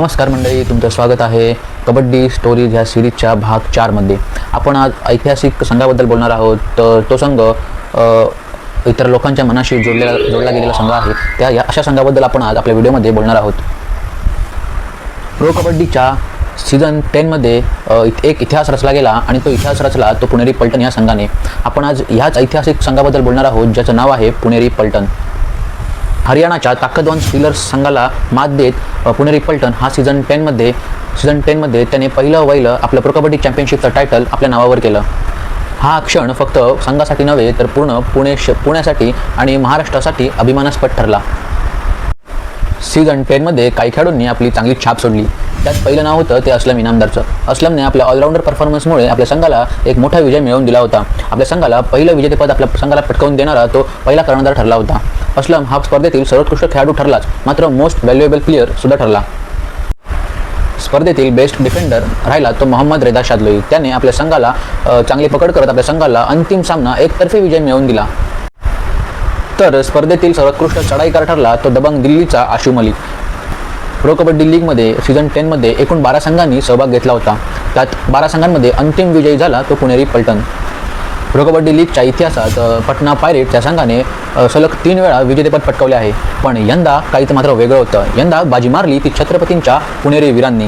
नमस्कार मंडळी, तुमचं स्वागत आहे कबड्डी स्टोरीज ह्या सिरीजच्या भाग 4 मध्ये। आपण आज ऐतिहासिक संघाबद्दल बोलणार आहोत। तर तो संघ इतर लोकांच्या मनाशी जोडला गेलेला संघ आहे। त्या या अशा संघाबद्दल आपण आज आपल्या व्हिडिओमध्ये बोलणार आहोत। प्रो कबड्डीच्या सीझन 10 मध्ये एक इतिहास रचला गेला आणि तो इतिहास रचला तो पुणेरी पलटण या संघाने। आपण आज ह्याच ऐतिहासिक संघाबद्दल बोलणार आहोत ज्याचं नाव आहे पुणेरी पलटण। हरियाणाच्या ताकदवान स्टीलर्स संघाला मात देत पुणेरी पलटण हा सीझन 10 मध्ये त्याने पहिलं आपलं प्रो कबड्डी चॅम्पियनशिपचं टायटल आपल्या नावावर केलं। हा क्षण फक्त संघासाठी नव्हे तर पूर्ण पुण्यासाठी आणि महाराष्ट्रासाठी अभिमानास्पद ठरला। सीझन 10 मध्ये काही खेळाडूंनी आपली चांगली छाप सोडली। त्यात पहिलं नाव होतं ते असलम इनामदारचं। असलमने आपल्या ऑलराऊंडर परफॉर्मन्समुळे आपल्या संघाला एक मोठा विजय मिळवून दिला होता। आपल्या संघाला पहिलं विजेतेपद आपल्या संघाला पटकावून देणारा तो पहिला कर्णधार ठरला होता। असलम हा स्पर्धेतील सर्वोत्कृष्ट खेळाडू ठरलाच, मात्र मोस्ट व्हॅल्युएबल प्लेयर सुद्धा ठरला। स्पर्धेतील बेस्ट डिफेंडर राहिला तो मोहम्मद रेदा शादलोई। त्याने आपल्या संघाला चांगली पकड करत आपल्या संघाला अंतिम सामना एकतर्फी विजय मिळवून दिला। तर स्पर्धेतील सर्वोत्कृष्ट चढाईकार ठरला तो दबंग दिल्लीचा आशू मलिक। प्रो कबड्डी लीगमध्ये सीझन 10 मध्ये एकूण 12 संघांनी सहभाग घेतला होता। त्यात 12 संघांमध्ये अंतिम विजयी झाला तो पुणेरी पलटण। प्रो कबड्डी लीगच्या इतिहासात पटना पायरेट्स या संघाने सलग 3 वेळा विजेतेपद पटकावले आहे। पण यंदा काहीच मात्र वेगळं होतं। यंदा बाजी मारली ती छत्रपतींच्या पुणेरी वीरांनी।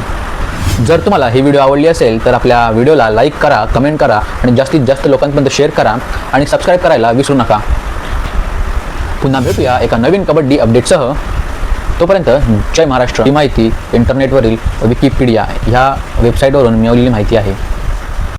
जर तुम्हाला ही व्हिडिओ आवडली असेल तर आपल्या व्हिडिओला लाईक करा, कमेंट करा आणि जास्तीत जास्त लोकांपर्यंत शेअर करा आणि सबस्क्राईब करायला विसरू नका। पुन्हा भेटूया एका नवीन कबड्डी अपडेटसह। तोपर्यंत जय महाराष्ट्र। ही माहिती इंटरनेटवरील विकिपीडिया ह्या वेबसाईटवरून मिळवलेली माहिती आहे।